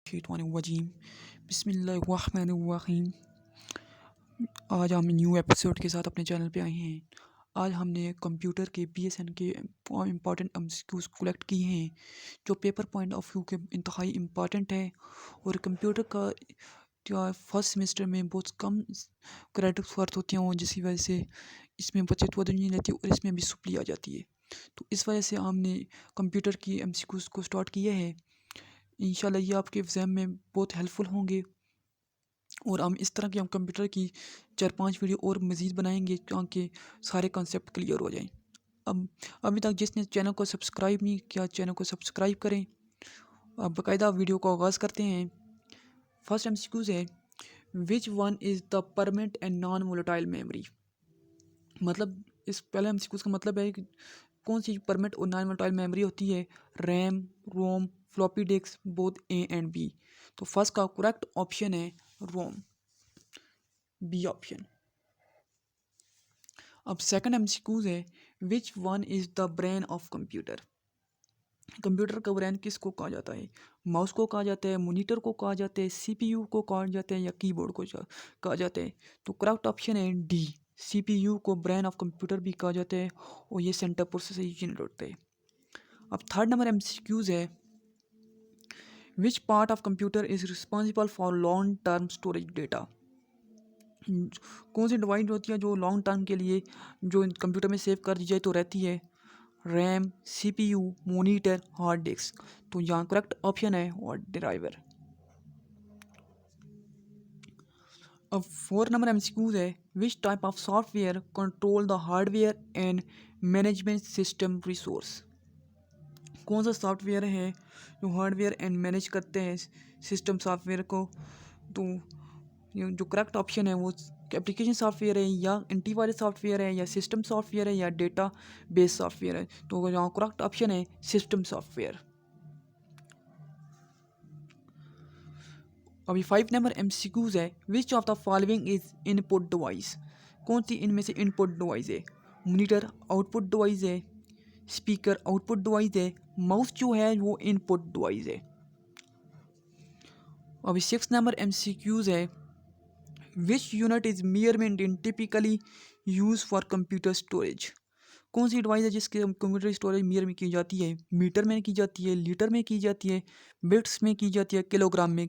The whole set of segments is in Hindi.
वजीम बिस्मिल्लाहिर्रहमानिर्रहीम। आज हम न्यू एपिसोड के साथ अपने चैनल पे आए हैं। आज हमने कंप्यूटर के BSN के इम्पॉर्टेंट एमसीक्यूज कलेक्ट किए हैं जो पेपर पॉइंट ऑफ व्यू के इंतहाई इम्पॉर्टेंट है। और कंप्यूटर का जो फर्स्ट सेमेस्टर में बहुत कम क्रेडिट्स वर्थ होते हैं, जिसकी वजह से इसमें बचत तवज्जो नहीं रहती और इसमें भी सुपली आ जाती है। तो इस वजह से हमने कंप्यूटर की एमसीक्यूज को स्टार्ट किया है। इंशाल्लाह ये आपके एग्ज़ाम में बहुत हेल्पफुल होंगे और हम इस तरह की हम कंप्यूटर की 4-5 वीडियो और मज़ीद बनाएंगे ताकि सारे कॉन्सेप्ट क्लियर हो जाएं। अब अभी तक जिसने चैनल को सब्सक्राइब नहीं किया, चैनल को सब्सक्राइब करें। अब बाकायदा वीडियो को आगाज़ करते हैं। फर्स्ट एमसीक्यूज़ है, which one is the permanent and non volatile memory. मतलब इस पहले एमसीक्यूज़ का मतलब है कि कौन सी परमानेंट और नॉन वोलेटाइल मेमोरी होती है। RAM, ROM, floppy disk, both A and B. तो फर्स्ट का करेक्ट ऑप्शन है रोम, बी ऑप्शन। अब सेकंड एमसीक्यूज है, which one is the brain of computer. Computer का ब्रेन किसको कहा जाता है। माउस को कहा जाता है, मॉनिटर को कहा जाता है, CPU को कहा जाता है या कीबोर्ड को कहा जाता है। तो करेक्ट ऑप्शन है डी, CPU को ब्रेन ऑफ कंप्यूटर भी कहा जाता है और ये सेंटर प्रोसेसर यूनिट होता है। अब थर्ड नंबर एमसीक्यूज है, which part of computer is responsible for long term storage data. कौन सी डिवाइस होती है जो लॉन्ग टर्म के लिए जो कंप्यूटर में सेव कर दी जाए तो रहती है। RAM, CPU, monitor, hard disk. तो यहाँ करेक्ट ऑप्शन है और ड्राइवर। अब फोर्थ नंबर एमसीक्यूज है, which type of software control the hardware and management system resource. कौन सा सॉफ्टवेयर है जो हार्डवेयर एंड मैनेज करते हैं सिस्टम सॉफ्टवेयर को। तो जो करेक्ट ऑप्शन है वो एप्लीकेशन सॉफ्टवेयर है या एंटीवायरस सॉफ्टवेयर है या सिस्टम सॉफ्टवेयर है या डेटा बेस सॉफ्टवेयर है। तो यहाँ करेक्ट ऑप्शन है सिस्टम सॉफ्टवेयर। अभी 5 नंबर एमसीक्यूज है, which of the following is input device. कौन सी इनमें से इनपुट डिवाइस है। मॉनिटर आउटपुट डिवाइस है, स्पीकर आउटपुट डिवाइस है, माउस जो है वो इनपुट डिवाइस है। अभी 6 नंबर एमसीक्यूज है, which unit is measurement in typically use for computer storage. कौन सी डिवाइस है जिसके कंप्यूटर स्टोरेज मीटर में की जाती है। मीटर में की जाती है, लीटर में की जाती है, बिट्स में की जाती है, किलोग्राम में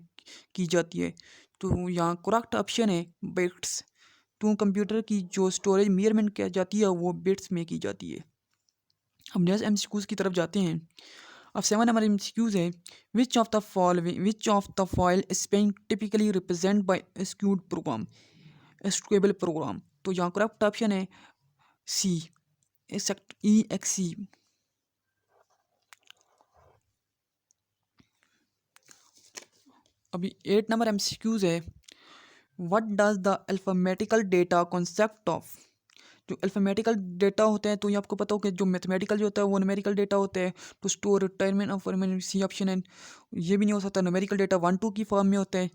की जाती है। तो यहाँ करेक्ट ऑप्शन है बिट्स। तो कंप्यूटर की जो स्टोरेज मेजरमेंट की जाती है वो बिट्स में की जाती है। हम नेक्स्ट एमसीक्यूज की तरफ जाते हैं। अब 7 नंबर एमसीक्यूज है, which of the file span typically represent by execute program, executable program. तो यहाँ करेक्ट ऑप्शन है सी, EXE। अभी 8 नंबर एमसीक्यूज है, what does the alphametical data concept of. जो अल्फामेटिकल डेटा होते हैं तो ये आपको पता हो कि जो मैथमेटिकल जो होता है वो न्यूमेरिकल डेटा होता है। तो store retirement of C option है। ये भी नहीं हो सकता, न्यूमेरिकल डेटा 1-2 की फॉर्म में होता है।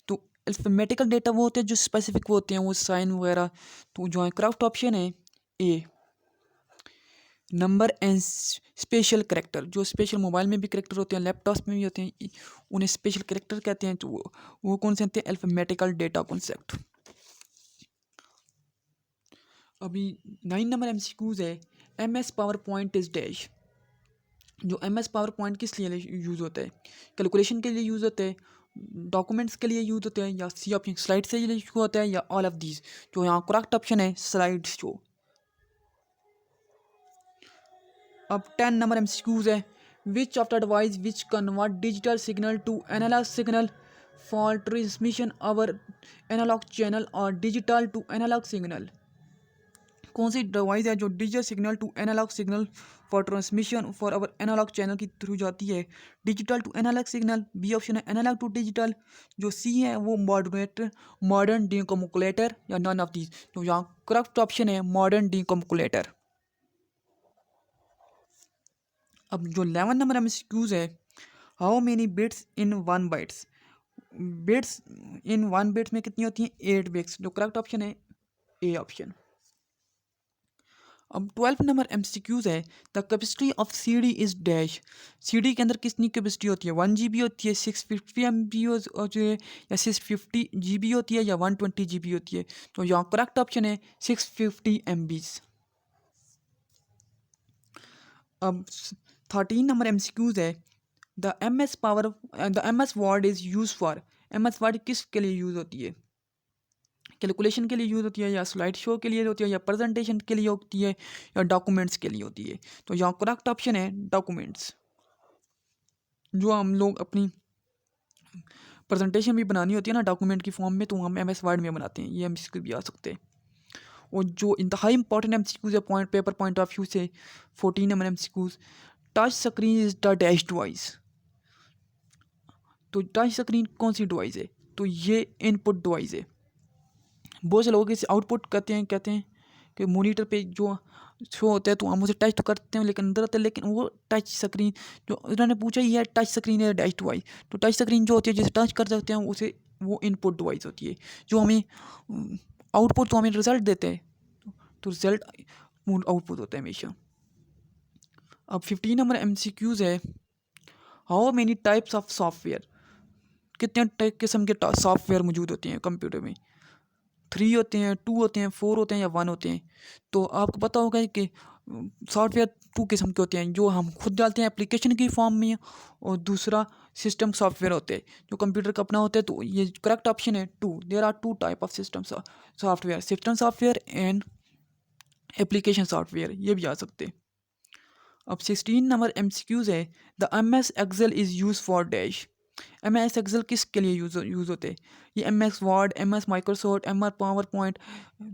तो अल्फामेटिकल डेटा वो होते हैं जो स्पेसिफिक होते हैं, वो साइन वगैरह। तो जो करेक्ट ऑप्शन है ए, नंबर एंड स्पेशल करेक्टर। जो स्पेशल मोबाइल में भी करेक्टर होते हैं, लैपटॉप में भी होते हैं, उन्हें स्पेशल करेक्टर कहते हैं। तो वो कौन से होते हैं, अल्फामेटिकल डेटा कॉन्सेप्ट। अभी 9 नंबर एमसीक्यूज है, MS power point is dash. जो MS पावर पॉइंट किस लिए यूज़ होता है। कैलकुलेशन के लिए यूज़ होता है, डॉक्यूमेंट्स के लिए यूज़ होते हैं, या सी ऑप्शन स्लाइड से यूज़ होता है, या ऑल ऑफ दीज। जो यहाँ करेक्ट ऑप्शन है स्लाइड शो। अब 10 नंबर एमसीक्यूज है, which of the device which convert digital signal to analog signal for transmission our analog channel और डिजिटल टू एनालॉग सिग्नल। कौन सी डिवाइस है जो digital signal to analog signal for transmission for our analog channel की थ्रू जाती है। Digital to analog signal, B option है एनालॉग टू डिजिटल। जो सी है वो मॉडर्न डीकम्युलेटर या नन ऑफ दीज। तो यहाँ करेक्ट ऑप्शन है मॉडर्न डीकम्युलेटर। अब जो 11 नंबर एमसीक्यूज है, how many bits in 1 bytes. Bits in 1 bits में कितनी होती हैं, 8 बिट्स। जो करेक्ट ऑप्शन है ए ऑप्शन। अब 12 नंबर MCQs है। The capacity of CD is dash. CD के अंदर कितनी कैपेसिटी होती है? 1 GB होती है, 650 MB होती है, या 650 GB होती है, या 120 GB होती है? तो यहाँ करेक्ट ऑप्शन है 650 MBs। अब 13 नंबर MCQs है। The MS word is use for. MS word किसके लिए यूज होती है? कैलकुलेशन के लिए यूज़ होती है, या स्लाइड शो के लिए होती है, या प्रेजेंटेशन के लिए होती है, या डॉक्यूमेंट्स के लिए होती है? तो यहाँ करेक्ट ऑप्शन है डॉक्यूमेंट्स। जो हम लोग अपनी प्रेजेंटेशन भी बनानी होती है ना डॉक्यूमेंट की फॉर्म में, तो हम MS वर्ड में बनाते हैं। ये MCQ भी आ सकते हैं। और जो इंतहाई इंपॉर्टेंट MCQs है point paper point of view से, 14 number MCQs, touch screen is the dash device. तो टच स्क्रीन कौन सी डिवाइस है? तो ये इनपुट डिवाइस है। बहुत से लोग इसे आउटपुट कहते हैं कि मॉनिटर पे जो शो होता है तो हम उसे टच तो करते हैं लेकिन अंदर आता है, लेकिन वो टच स्क्रीन जो उन्होंने पूछा ही है, टच स्क्रीन है डैश डिवाइस। तो टच स्क्रीन जो होती है जिसे टच कर सकते हैं उसे वो इनपुट डिवाइस होती है। जो हमें आउटपुट तो हमें रिजल्ट देते हैं, तो रिजल्ट आउटपुट होता है हमेशा। अब 15 नंबर MCQs है। How many types of software? कितने किस्म के सॉफ्टवेयर मौजूद होते हैं कंप्यूटर में? 3 होते हैं, 2 होते हैं, 4 होते हैं, या 1 होते हैं? तो आपको पता होगा कि सॉफ्टवेयर 2 किस्म के होते हैं, जो हम खुद डालते हैं एप्लीकेशन की फॉर्म में, और दूसरा सिस्टम सॉफ्टवेयर होते हैं जो कंप्यूटर का अपना होता है। तो ये करेक्ट ऑप्शन है 2। There are 2 type of software, system software and application software, ये भी आ सकते हैं। अब 16 नंबर MCQs है। The MS Excel is use for dash. MS Excel किसके लिए यूज़ होते हैं? ये MS Word, MS Microsoft, MS power point,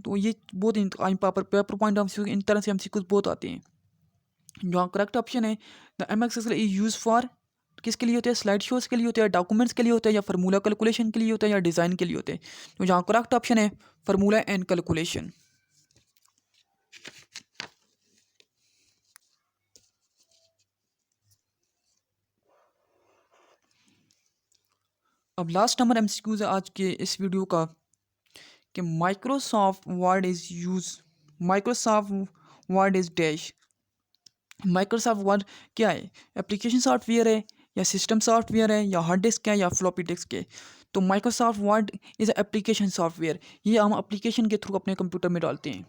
तो ये बहुत पेपर पॉइंट ऑफ इन तरह से MCQs बहुत आते हैं। जो करेक्ट ऑप्शन है the MS Excel is use for, किसके लिए होते हैं? स्लाइड शोज के लिए होते हैं, डॉक्यूमेंट्स के लिए होते हैं, या फार्मूला कैलकुलेशन के लिए होते हैं, या डिज़ाइन के लिए होते हैं? तो जहाँ करेक्ट ऑप्शन है फार्मूला एंड कैलकुलेशन। अब लास्ट नंबर MCQs है आज के इस वीडियो का, कि Microsoft word is dash. Microsoft word क्या है? एप्लीकेशन सॉफ्टवेयर है, या सिस्टम सॉफ्टवेयर है, या हार्ड डिस्क है, या फ्लॉपी डिस्क है? तो Microsoft word is application software. ये हम एप्लीकेशन के थ्रू अपने कंप्यूटर में डालते हैं।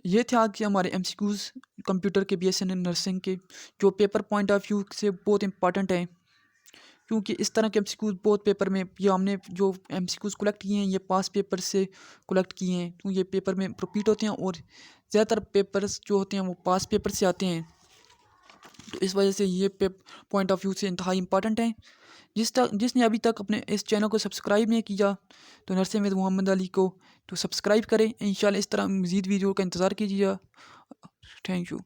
ये थे आज के हमारे MCQs कंप्यूटर के BSN नर्सिंग के, जो पेपर पॉइंट ऑफ व्यू से बहुत इंपॉर्टेंट है, क्योंकि इस तरह के MCQs बहुत पेपर में, ये हमने जो MCQs कलेक्ट किए हैं ये पास पेपर से कलेक्ट किए हैं, तो ये पेपर में रिपीट होते हैं, और ज़्यादातर पेपर्स जो होते हैं वो पास पेपर से आते हैं। तो इस वजह से ये पॉइंट ऑफ व्यू से इंतहाई इंपॉर्टेंट है। जिसने अभी तक अपने इस चैनल को सब्सक्राइब नहीं किया, तो नर्सिंग विद मोहम्मद अली को तो सब्सक्राइब करें। इंशाल्लाह इस तरह मज़ीद वीडियो का इंतज़ार कीजिएगा। Thank you.